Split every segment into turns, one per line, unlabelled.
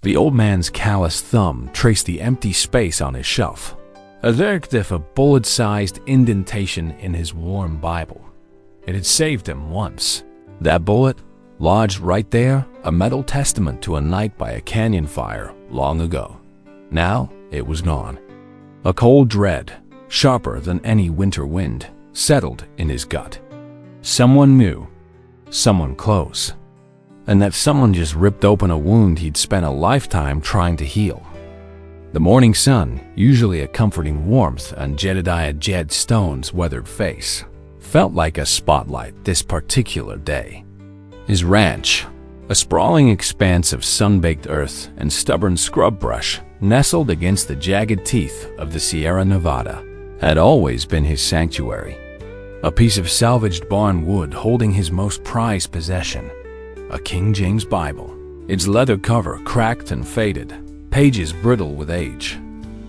The old man's callous thumb traced the empty space on his shelf, as if a bullet-sized indentation in his worn Bible. It had saved him once. That bullet, lodged right there, a metal testament to a night by a canyon fire long ago. Now it was gone. A cold dread, sharper than any winter wind, settled in his gut. Someone new, someone close, and that someone just ripped open a wound he'd spent a lifetime trying to heal. The morning sun, usually a comforting warmth on Jedediah Jed Stone's weathered face, felt like a spotlight this particular day. His ranch, a sprawling expanse of sun-baked earth and stubborn scrub brush nestled against the jagged teeth of the Sierra Nevada, had always been his sanctuary. A piece of salvaged barn wood holding his most prized possession, a King James Bible, its leather cover cracked and faded, pages brittle with age.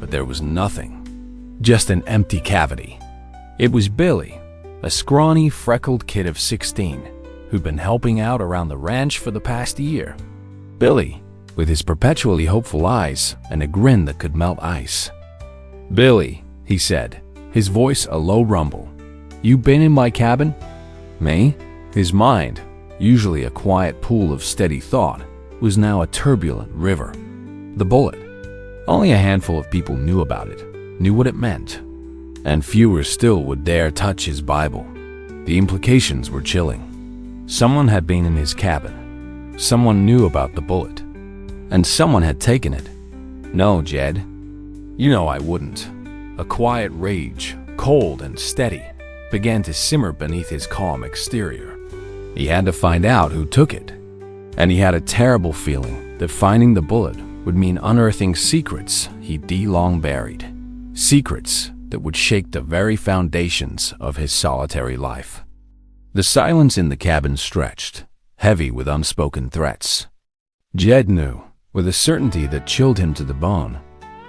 But there was nothing, just an empty cavity. It was Billy, a scrawny, freckled kid of 16, who'd been helping out around the ranch for the past year. Billy, with his perpetually hopeful eyes and a grin that could melt ice. "Billy," he said, his voice a low rumble, "you been in my cabin?" Me? His mind, usually a quiet pool of steady thought, was now a turbulent river. The bullet. Only a handful of people knew about it, knew what it meant, and fewer still would dare touch his Bible. The implications were chilling. Someone had been in his cabin. Someone knew about the bullet. And someone had taken it. No, Jed. You know I wouldn't. A quiet rage, cold and steady, began to simmer beneath his calm exterior. He had to find out who took it. And he had a terrible feeling that finding the bullet would mean unearthing secrets he'd long buried. Secrets that would shake the very foundations of his solitary life. The silence in the cabin stretched, heavy with unspoken threats. Jed knew, with a certainty that chilled him to the bone,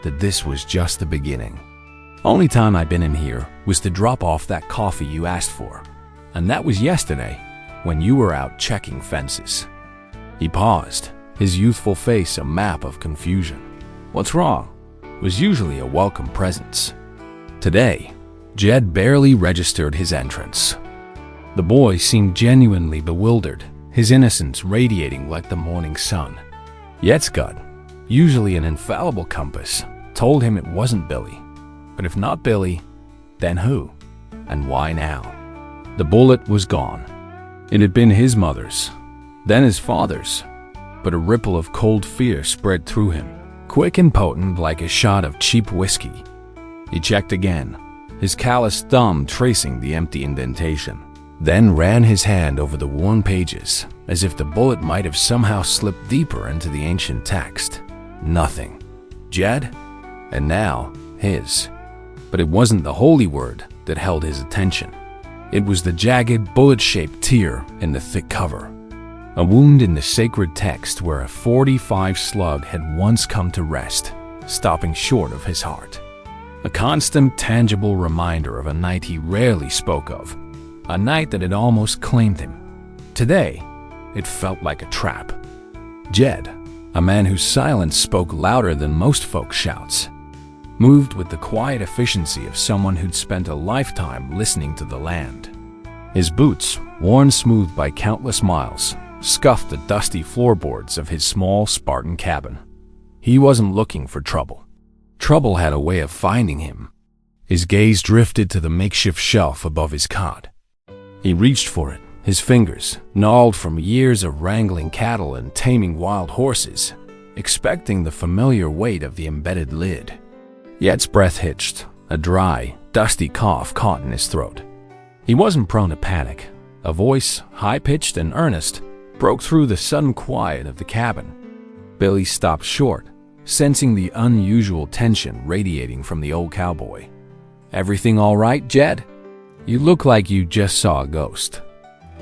that this was just the beginning. Only time I'd been in here was to drop off that coffee you asked for, and that was yesterday, when you were out checking fences. He paused, his youthful face a map of confusion. "What's wrong?" was usually a welcome presence. Today, Jed barely registered his entrance. The boy seemed genuinely bewildered, his innocence radiating like the morning sun. Yet's gut, usually an infallible compass, told him it wasn't Billy. But if not Billy, then who? And why now? The bullet was gone. It had been his mother's, then his father's, but a ripple of cold fear spread through him, quick and potent like a shot of cheap whiskey. He checked again, his calloused thumb tracing the empty indentation, then ran his hand over the worn pages, as if the bullet might have somehow slipped deeper into the ancient text. Nothing. Jed? And now, his. But it wasn't the holy word that held his attention. It was the jagged, bullet-shaped tear in the thick cover. A wound in the sacred text where a .45 slug had once come to rest, stopping short of his heart. A constant, tangible reminder of a night he rarely spoke of, a night that had almost claimed him. Today, it felt like a trap. Jed, a man whose silence spoke louder than most folks' shouts, moved with the quiet efficiency of someone who'd spent a lifetime listening to the land. His boots, worn smooth by countless miles, scuffed the dusty floorboards of his small Spartan cabin. He wasn't looking for trouble. Trouble had a way of finding him. His gaze drifted to the makeshift shelf above his cot. He reached for it, his fingers, gnarled from years of wrangling cattle and taming wild horses, expecting the familiar weight of the embedded lid. Yet's breath hitched, a dry, dusty cough caught in his throat. He wasn't prone to panic. A voice, high-pitched and earnest, broke through the sudden quiet of the cabin. Billy stopped short, sensing the unusual tension radiating from the old cowboy. "Everything all right, Jed? You look like you just saw a ghost."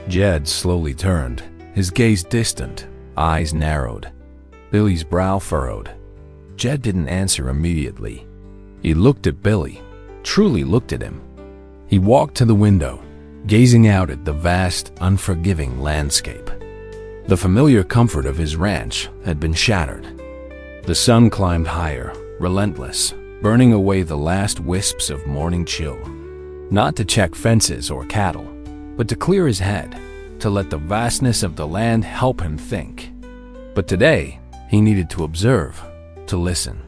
Jed slowly turned, his gaze distant, eyes narrowed. Billy's brow furrowed. Jed didn't answer immediately. He looked at Billy, truly looked at him. He walked to the window, gazing out at the vast, unforgiving landscape. The familiar comfort of his ranch had been shattered. The sun climbed higher, relentless, burning away the last wisps of morning chill. Not to check fences or cattle, but to clear his head, to let the vastness of the land help him think. But today, he needed to observe, to listen.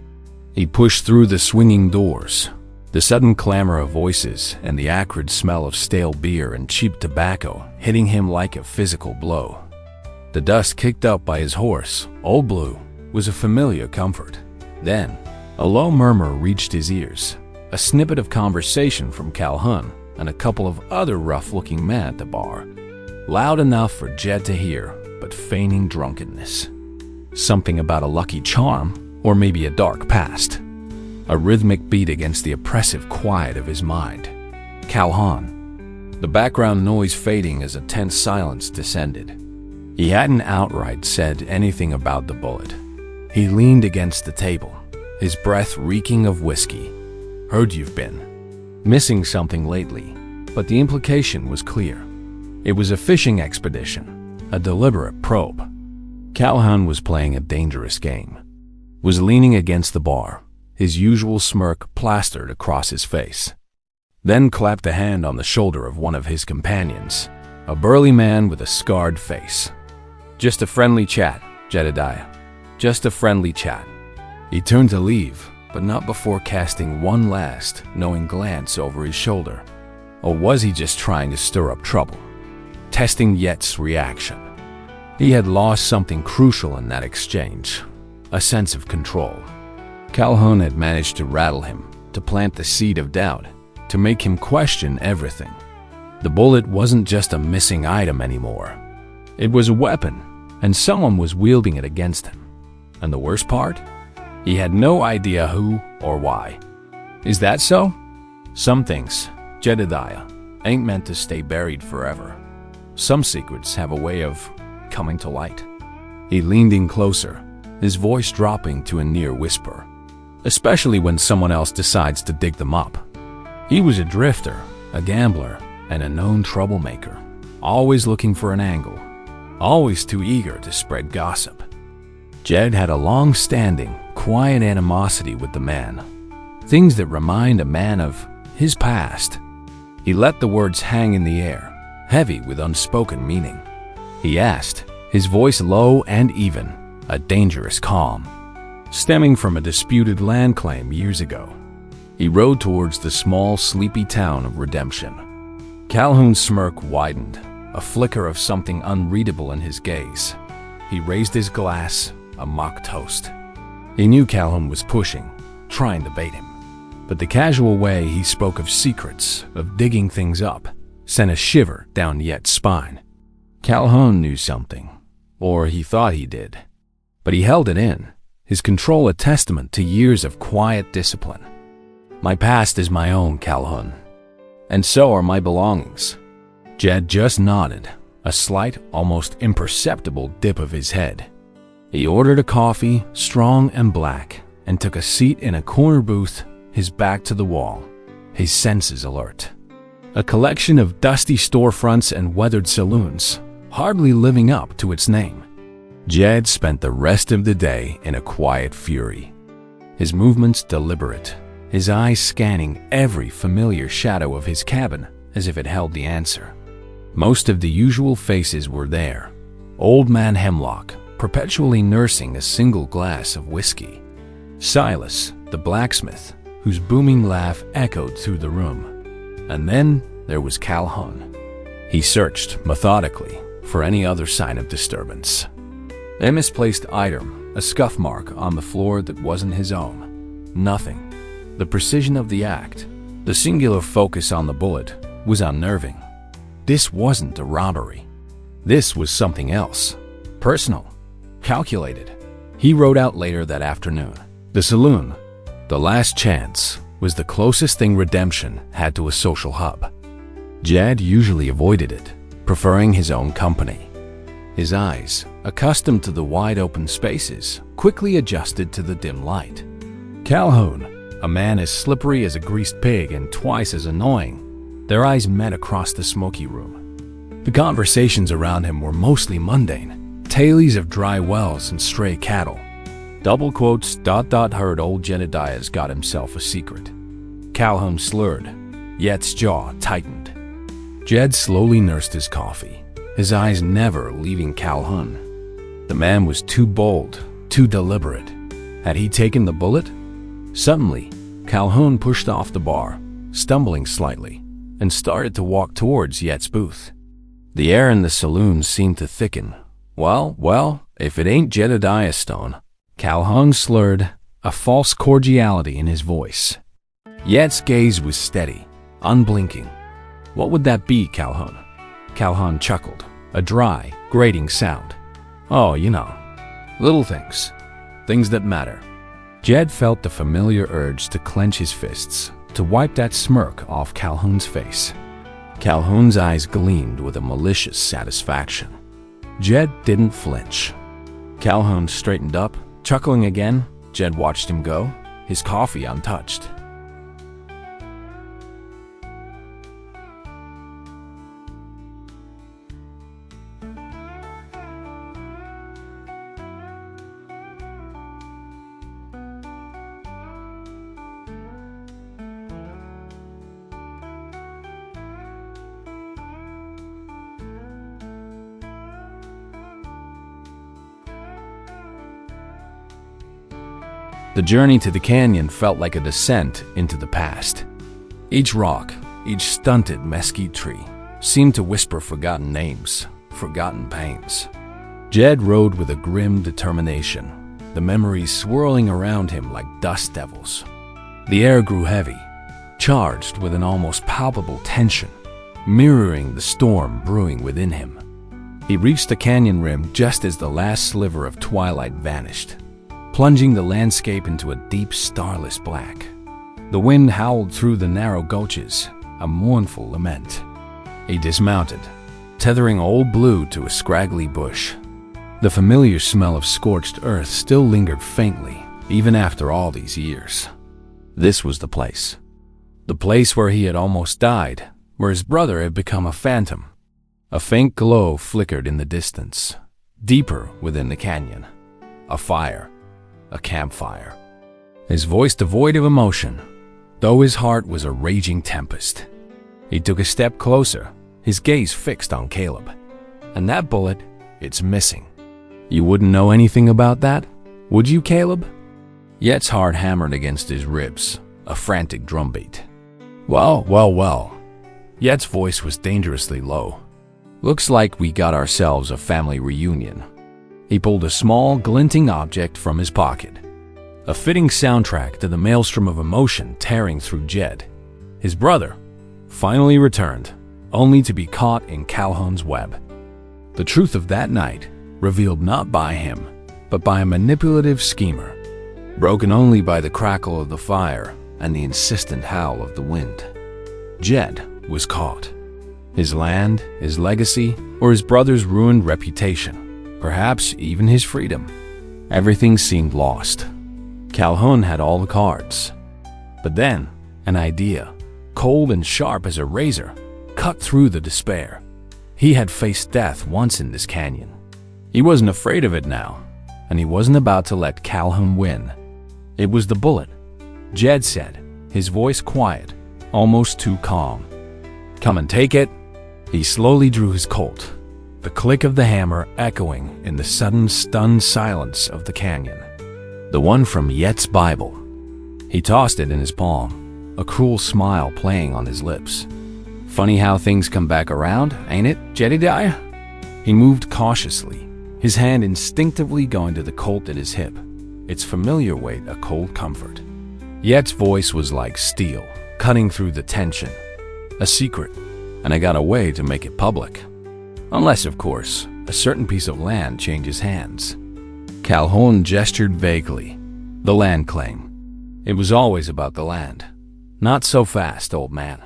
He pushed through the swinging doors, the sudden clamor of voices and the acrid smell of stale beer and cheap tobacco hitting him like a physical blow. The dust kicked up by his horse, Old Blue, was a familiar comfort. Then, a low murmur reached his ears, a snippet of conversation from Calhoun and a couple of other rough-looking men at the bar, loud enough for Jed to hear, but feigning drunkenness. Something about a lucky charm, or maybe a dark past. A rhythmic beat against the oppressive quiet of his mind. Calhoun. The background noise fading as a tense silence descended. He hadn't outright said anything about the bullet. He leaned against the table, his breath reeking of whiskey. Heard you've been missing something lately, but the implication was clear. It was a fishing expedition, a deliberate probe. Calhoun was playing a dangerous game, was leaning against the bar, his usual smirk plastered across his face. Then clapped a hand on the shoulder of one of his companions, a burly man with a scarred face. Just a friendly chat, Jedediah. Just a friendly chat. He turned to leave, but not before casting one last, knowing glance over his shoulder. Or was he just trying to stir up trouble? Testing Yet's reaction. He had lost something crucial in that exchange, a sense of control. Calhoun had managed to rattle him, to plant the seed of doubt, to make him question everything. The bullet wasn't just a missing item anymore. It was a weapon, and someone was wielding it against him. And the worst part? He had no idea who or why. Is that so? Some things, Jedediah, ain't meant to stay buried forever. Some secrets have a way of coming to light. He leaned in closer, his voice dropping to a near whisper, especially when someone else decides to dig them up. He was a drifter, a gambler, and a known troublemaker, always looking for an angle, always too eager to spread gossip. Jed had a long-standing, quiet animosity with the man, things that remind a man of his past. He let the words hang in the air, heavy with unspoken meaning. He asked, his voice low and even, a dangerous calm, stemming from a disputed land claim years ago. He rode towards the small, sleepy town of Redemption. Calhoun's smirk widened, a flicker of something unreadable in his gaze. He raised his glass, a mock toast. He knew Calhoun was pushing, trying to bait him. But the casual way he spoke of secrets, of digging things up, sent a shiver down Yet's spine. Calhoun knew something, or he thought he did. But he held it in, his control a testament to years of quiet discipline. My past is my own, Calhoun. And so are my belongings. Jed just nodded, a slight, almost imperceptible dip of his head. He ordered a coffee, strong and black, and took a seat in a corner booth, his back to the wall, his senses alert. A collection of dusty storefronts and weathered saloons, hardly living up to its name. Jed spent the rest of the day in a quiet fury, his movements deliberate, his eyes scanning every familiar shadow of his cabin as if it held the answer. Most of the usual faces were there. Old Man Hemlock, perpetually nursing a single glass of whiskey. Silas, the blacksmith, whose booming laugh echoed through the room. And then there was Calhoun. He searched methodically for any other sign of disturbance. A misplaced item, a scuff mark on the floor that wasn't his own. Nothing. The precision of the act, the singular focus on the bullet, was unnerving. This wasn't a robbery. This was something else. Personal. Calculated. He wrote out later that afternoon. The saloon, the last chance, was the closest thing Redemption had to a social hub. Jed usually avoided it, preferring his own company. His eyes, accustomed to the wide-open spaces, quickly adjusted to the dim light. Calhoun, a man as slippery as a greased pig and twice as annoying, their eyes met across the smoky room. The conversations around him were mostly mundane, tales of dry wells and stray cattle. Double quotes, ... heard old Jedediah's got himself a secret. Calhoun slurred, Yet's jaw tightened. Jed slowly nursed his coffee, his eyes never leaving Calhoun. The man was too bold, too deliberate. Had he taken the bullet? Suddenly, Calhoun pushed off the bar, stumbling slightly, and started to walk towards Yet's booth. The air in the saloon seemed to thicken. Well, if it ain't Jedediah Stone. Calhoun slurred, a false cordiality in his voice. Yet's gaze was steady, unblinking. What would that be, Calhoun? Calhoun chuckled, a dry, grating sound. Oh, you know, little things. Things that matter. Jed felt the familiar urge to clench his fists, to wipe that smirk off Calhoun's face. Calhoun's eyes gleamed with a malicious satisfaction. Jed didn't flinch. Calhoun straightened up, chuckling again. Jed watched him go, his coffee untouched. The journey to the canyon felt like a descent into the past. Each rock, each stunted mesquite tree, seemed to whisper forgotten names, forgotten pains. Jed rode with a grim determination, the memories swirling around him like dust devils. The air grew heavy, charged with an almost palpable tension, mirroring the storm brewing within him. He reached the canyon rim just as the last sliver of twilight vanished, plunging the landscape into a deep, starless black. The wind howled through the narrow gulches, a mournful lament. He dismounted, tethering Old Blue to a scraggly bush. The familiar smell of scorched earth still lingered faintly, even after all these years. This was the place. The place where he had almost died, where his brother had become a phantom. A faint glow flickered in the distance, deeper within the canyon. A fire. A campfire. His voice devoid of emotion, though his heart was a raging tempest. He took a step closer, his gaze fixed on Caleb. And that bullet, it's missing. You wouldn't know anything about that, would you, Caleb? Yet's heart hammered against his ribs, a frantic drumbeat. Well. Yet's voice was dangerously low. Looks like we got ourselves a family reunion. He pulled a small, glinting object from his pocket. A fitting soundtrack to the maelstrom of emotion tearing through Jed. His brother finally returned, only to be caught in Calhoun's web. The truth of that night, revealed not by him, but by a manipulative schemer, broken only by the crackle of the fire and the insistent howl of the wind. Jed was caught. His land, his legacy, or his brother's ruined reputation. Perhaps even his freedom. Everything seemed lost. Calhoun had all the cards. But then, an idea, cold and sharp as a razor, cut through the despair. He had faced death once in this canyon. He wasn't afraid of it now, and he wasn't about to let Calhoun win. It was the bullet, Jed said, his voice quiet, almost too calm. Come and take it. He slowly drew his Colt, the click of the hammer echoing in the sudden, stunned silence of the canyon. The one from Yet's Bible. He tossed it in his palm, a cruel smile playing on his lips. Funny how things come back around, ain't it, Jedediah? He moved cautiously, his hand instinctively going to the Colt at his hip, its familiar weight a cold comfort. Yet's voice was like steel, cutting through the tension. A secret, and I got a way to make it public. Unless, of course, a certain piece of land changes hands. Calhoun gestured vaguely. The land claim. It was always about the land. Not so fast, old man.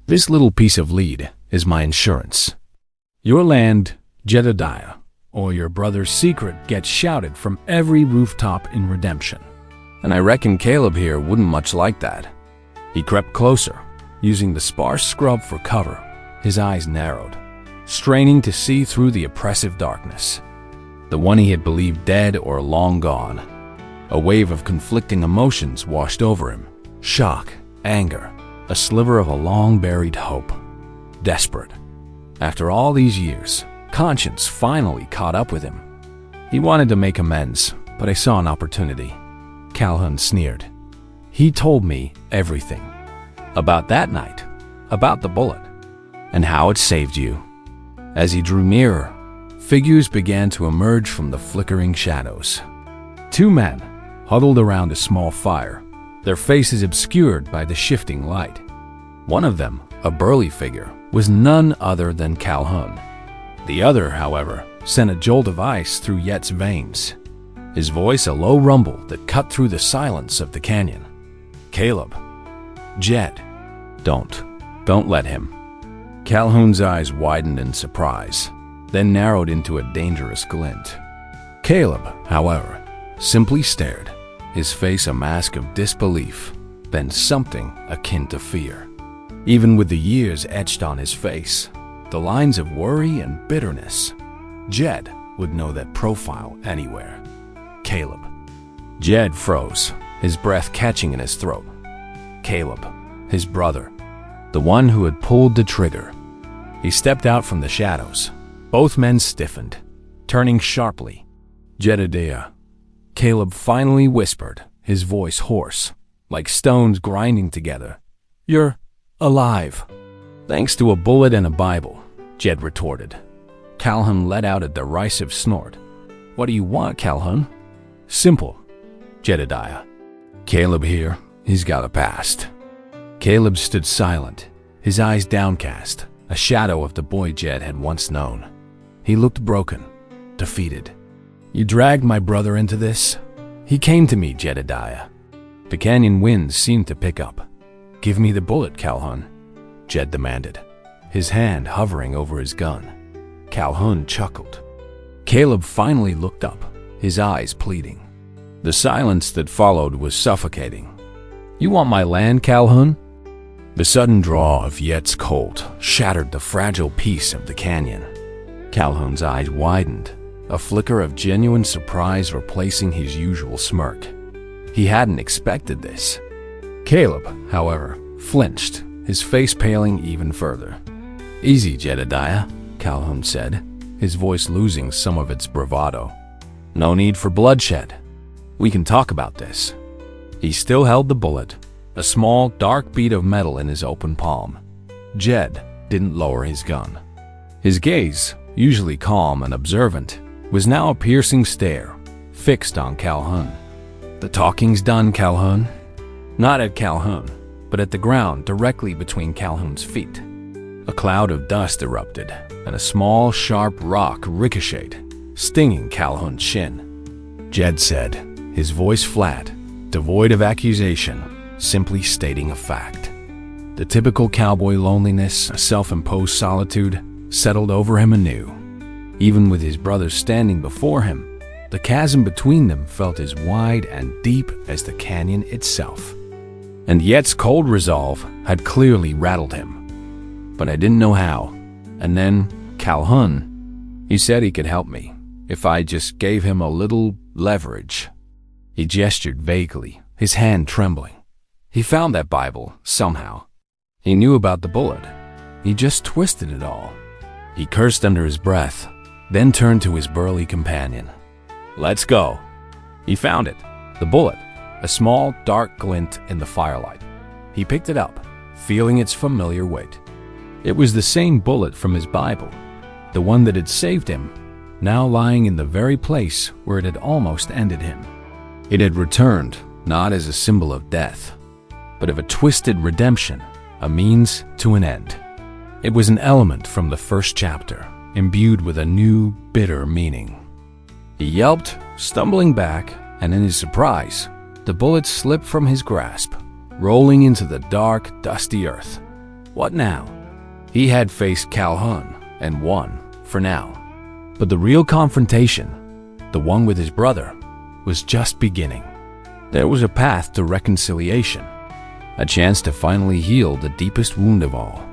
This little piece of lead is my insurance. Your land, Jedediah, or your brother's secret gets shouted from every rooftop in Redemption. And I reckon Caleb here wouldn't much like that. He crept closer, using the sparse scrub for cover, his eyes narrowed, straining to see through the oppressive darkness. The one he had believed dead or long gone. A wave of conflicting emotions washed over him. Shock, anger, a sliver of a long-buried hope. Desperate. After all these years, conscience finally caught up with him. He wanted to make amends, but I saw an opportunity. Calhoun sneered. He told me everything. About that night, about the bullet, and how it saved you. As he drew nearer, figures began to emerge from the flickering shadows. Two men, huddled around a small fire, their faces obscured by the shifting light. One of them, a burly figure, was none other than Calhoun. The other, however, sent a jolt of ice through Yet's veins. His voice a low rumble that cut through the silence of the canyon. Caleb. Jed. Don't let him. Calhoun's eyes widened in surprise, then narrowed into a dangerous glint. Caleb, however, simply stared, his face a mask of disbelief, then something akin to fear. Even with the years etched on his face, the lines of worry and bitterness, Jed would know that profile anywhere. Caleb. Jed froze, his breath catching in his throat. Caleb, his brother, the one who had pulled the trigger. He stepped out from the shadows. Both men stiffened, turning sharply. Jedediah. Caleb finally whispered, his voice hoarse, like stones grinding together. You're alive. Thanks to a bullet and a Bible, Jed retorted. Calhoun let out a derisive snort. What do you want, Calhoun? Simple. Jedediah. Caleb here, he's got a past. Caleb stood silent, his eyes downcast, a shadow of the boy Jed had once known. He looked broken, defeated. You dragged my brother into this? He came to me, Jedediah. The canyon winds seemed to pick up. Give me the bullet, Calhoun, Jed demanded, his hand hovering over his gun. Calhoun chuckled. Caleb finally looked up, his eyes pleading. The silence that followed was suffocating. You want my land, Calhoun? The sudden draw of Yet's Colt shattered the fragile peace of the canyon. Calhoun's eyes widened, a flicker of genuine surprise replacing his usual smirk. He hadn't expected this. Caleb, however, flinched, his face paling even further. Easy, Jedediah, Calhoun said, his voice losing some of its bravado. No need for bloodshed. We can talk about this. He still held the bullet, a small, dark bead of metal in his open palm. Jed didn't lower his gun. His gaze, usually calm and observant, was now a piercing stare, fixed on Calhoun. The talking's done, Calhoun. Not at Calhoun, but at the ground directly between Calhoun's feet. A cloud of dust erupted, and a small, sharp rock ricocheted, stinging Calhoun's shin. Jed said, his voice flat, devoid of accusation, simply stating a fact. The typical cowboy loneliness, a self-imposed solitude, settled over him anew. Even with his brother standing before him, the chasm between them felt as wide and deep as the canyon itself. And Yet's cold resolve had clearly rattled him. But I didn't know how. And then, Calhoun, he said he could help me, if I just gave him a little leverage. He gestured vaguely, his hand trembling. He found that Bible, somehow. He knew about the bullet. He just twisted it all. He cursed under his breath, then turned to his burly companion. Let's go. He found it, the bullet, a small, dark glint in the firelight. He picked it up, feeling its familiar weight. It was the same bullet from his Bible, the one that had saved him, now lying in the very place where it had almost ended him. It had returned, not as a symbol of death, but of a twisted redemption, a means to an end. It was an element from the first chapter, imbued with a new, bitter meaning. He yelped, stumbling back, and in his surprise, the bullet slipped from his grasp, rolling into the dark, dusty earth. What now? He had faced Calhoun and won, for now. But the real confrontation, the one with his brother, was just beginning. There was a path to reconciliation, a chance to finally heal the deepest wound of all.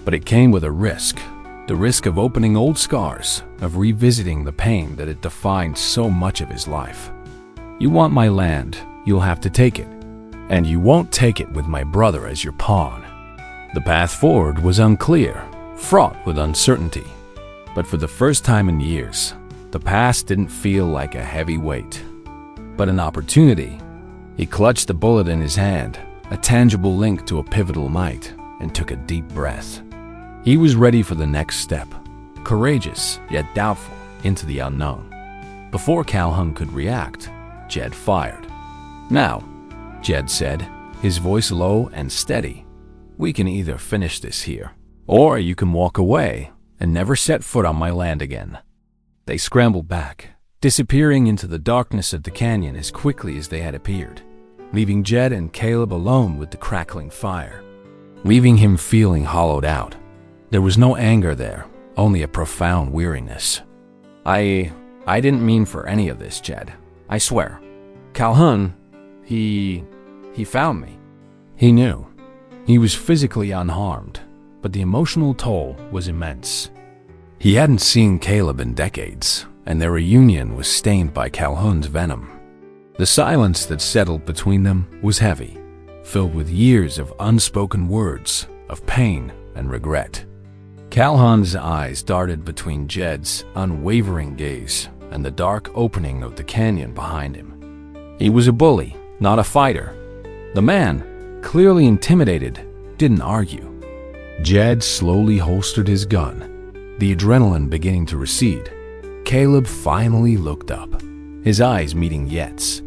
But it came with a risk, the risk of opening old scars, of revisiting the pain that had defined so much of his life. You want my land, you'll have to take it. And you won't take it with my brother as your pawn. The path forward was unclear, fraught with uncertainty. But for the first time in years, the past didn't feel like a heavy weight, but an opportunity. He clutched the bullet in his hand, a tangible link to a pivotal night, and took a deep breath. He was ready for the next step, courageous yet doubtful, into the unknown. Before Calhoun could react, Jed fired. "Now," Jed said, his voice low and steady, "we can either finish this here, or you can walk away and never set foot on my land again." They scrambled back, disappearing into the darkness of the canyon as quickly as they had appeared, leaving Jed and Caleb alone with the crackling fire, leaving him feeling hollowed out. There was no anger there, only a profound weariness. I didn't mean for any of this, Jed. I swear. Calhoun, he found me." He knew. He was physically unharmed, but the emotional toll was immense. He hadn't seen Caleb in decades, and their reunion was stained by Calhoun's venom. The silence that settled between them was heavy, filled with years of unspoken words, of pain and regret. Calhoun's eyes darted between Jed's unwavering gaze and the dark opening of the canyon behind him. He was a bully, not a fighter. The man, clearly intimidated, didn't argue. Jed slowly holstered his gun, the adrenaline beginning to recede. Caleb finally looked up, his eyes meeting Yet's.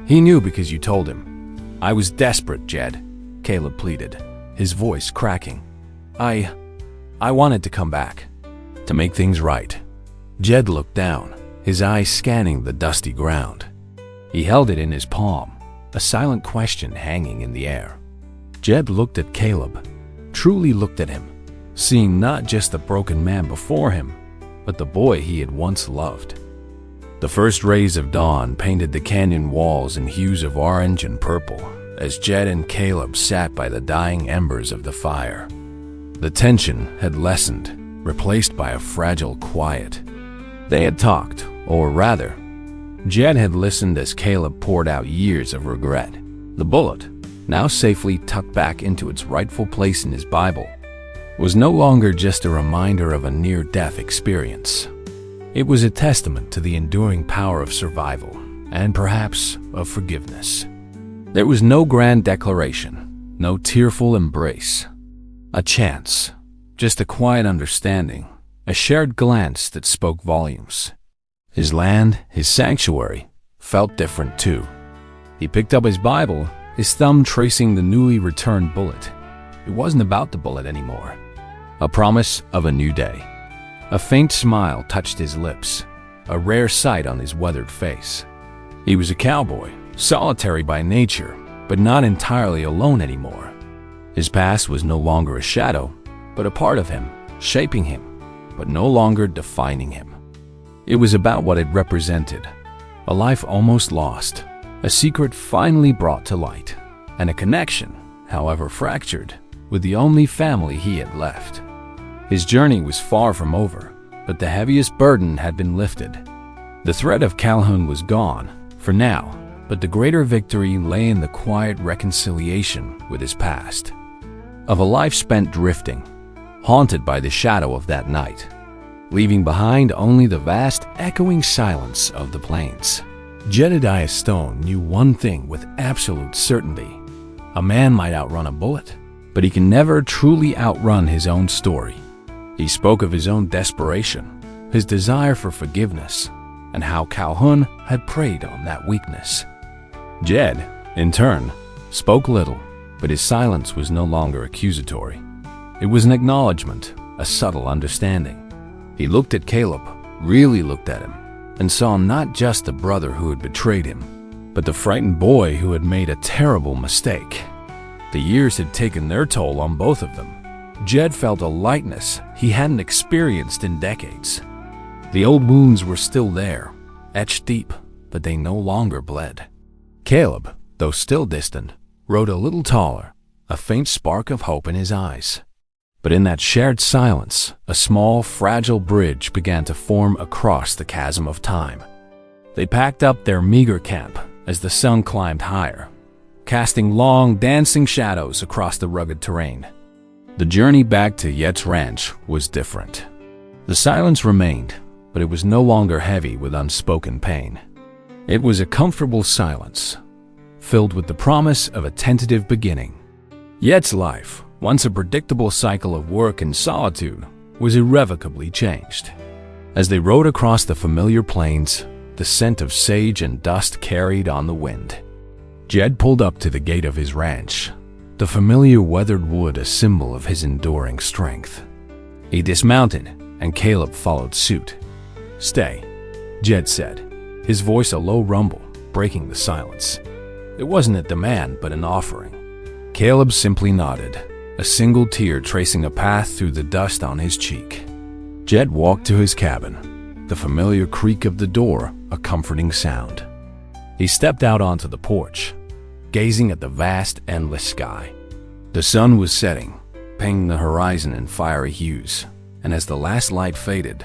"He knew because you told him." "I was desperate, Jed," Caleb pleaded, his voice cracking. I wanted to come back, to make things right." Jed looked down, his eyes scanning the dusty ground. He held it in his palm, a silent question hanging in the air. Jed looked at Caleb, truly looked at him, seeing not just the broken man before him, but the boy he had once loved. The first rays of dawn painted the canyon walls in hues of orange and purple as Jed and Caleb sat by the dying embers of the fire. The tension had lessened, replaced by a fragile quiet. They had talked, or rather, Jed had listened as Caleb poured out years of regret. The bullet, now safely tucked back into its rightful place in his Bible, was no longer just a reminder of a near-death experience. It was a testament to the enduring power of survival, and perhaps of forgiveness. There was no grand declaration, no tearful embrace. A chance, just a quiet understanding, a shared glance that spoke volumes. His land, his sanctuary, felt different too. He picked up his Bible, his thumb tracing the newly returned bullet. It wasn't about the bullet anymore. A promise of a new day. A faint smile touched his lips, a rare sight on his weathered face. He was a cowboy, solitary by nature, but not entirely alone anymore. His past was no longer a shadow, but a part of him, shaping him, but no longer defining him. It was about what it represented, a life almost lost, a secret finally brought to light, and a connection, however fractured, with the only family he had left. His journey was far from over, but the heaviest burden had been lifted. The threat of Calhoun was gone, for now, but the greater victory lay in the quiet reconciliation with his past. Of a life spent drifting, haunted by the shadow of that night, leaving behind only the vast, echoing silence of the plains. Jedediah Stone knew one thing with absolute certainty. A man might outrun a bullet, but he can never truly outrun his own story. He spoke of his own desperation, his desire for forgiveness, and how Calhoun had preyed on that weakness. Jed, in turn, spoke little, but his silence was no longer accusatory. It was an acknowledgement, a subtle understanding. He looked at Caleb, really looked at him, and saw not just the brother who had betrayed him, but the frightened boy who had made a terrible mistake. The years had taken their toll on both of them. Jed felt a lightness he hadn't experienced in decades. The old wounds were still there, etched deep, but they no longer bled. Caleb, though still distant, rode a little taller, a faint spark of hope in his eyes. But in that shared silence, a small, fragile bridge began to form across the chasm of time. They packed up their meager camp, as the sun climbed higher, casting long, dancing shadows across the rugged terrain. The journey back to Yet's ranch was different. The silence remained, but it was no longer heavy with unspoken pain. It was a comfortable silence, filled with the promise of a tentative beginning. Yet's life, once a predictable cycle of work and solitude, was irrevocably changed. As they rode across the familiar plains, the scent of sage and dust carried on the wind. Jed pulled up to the gate of his ranch, the familiar weathered wood a symbol of his enduring strength. He dismounted, and Caleb followed suit. "Stay," Jed said, his voice a low rumble, breaking the silence. It wasn't a demand, but an offering. Caleb simply nodded, a single tear tracing a path through the dust on his cheek. Jed walked to his cabin, the familiar creak of the door a comforting sound. He stepped out onto the porch, gazing at the vast, endless sky. The sun was setting, painting the horizon in fiery hues, and as the last light faded,